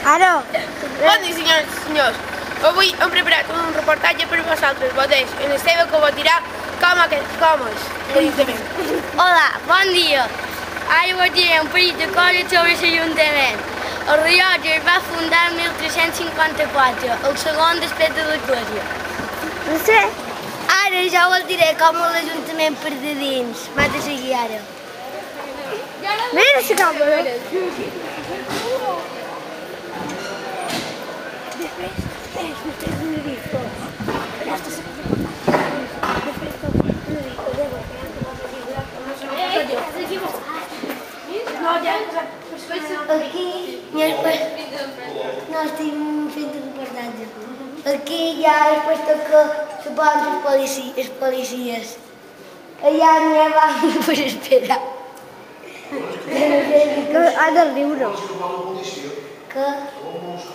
Ara! Bon dia, senyores i senyors. Avui hem preparat un reportatge per vosaltres, mateix, en Esteve, que vos dirà com és l'Ajuntament. Hola, bon dia. Ara vos diré un parell de coses sobre l'Ajuntament. El rellotge es va fundar en 1354, el segon després de l'Església. No sé. Ara ja vos diré com és l'Ajuntament per de dins. M'ha de seguir ara. Mira la càmera. Aquí no estic fent reportatge. Aquí hi ha el puesto que suposen els policies. Allà n'hi ha per esperar. Ha de riure. Que?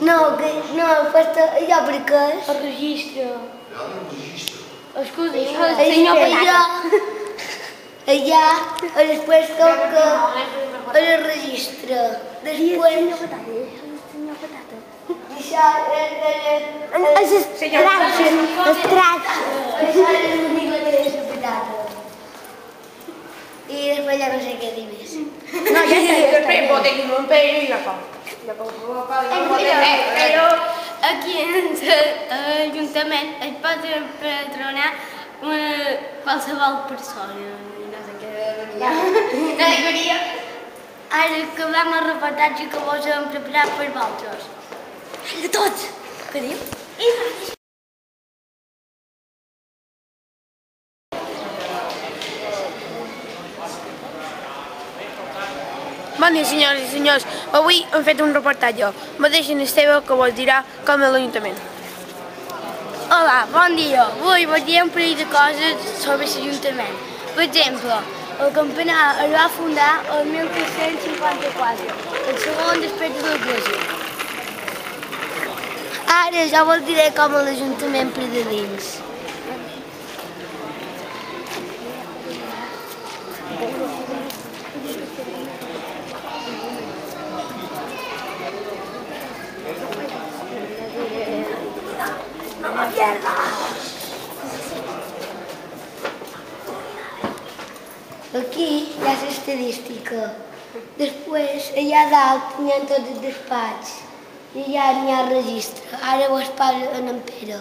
No, el puesto allò per què és? El registre. Escolta, el senyor Patata. Allà, el puesto que el registre. Després... El senyor Patata. Això és el tracte. Això és l'únic que té la patata. I després ja no sé què dir més. No, ja està, després votem un pell i ja fa. Però aquí en l'Ajuntament es pot empadronar qualsevol persona. No sé què. Ara acabem el reportatge que vos hem preparat per vosaltres. De tots! Què diu? Bon dia, senyores i senyors. Avui hem fet un reportatge, mateix en Esteve, que vos dirà com és l'Ajuntament. Hola, bon dia. Avui vos diré un parell de coses sobre l'Ajuntament. Per exemple, el campanar es va fundar el 1354, el segon després de l'Església. Ara ja vos diré com és l'Ajuntament per de dins. Aquí hi ha l'estadística. Després, allà dalt, n'hi ha tots els despatxs. I allà n'hi ha registre. Ara vos parlo en Pere.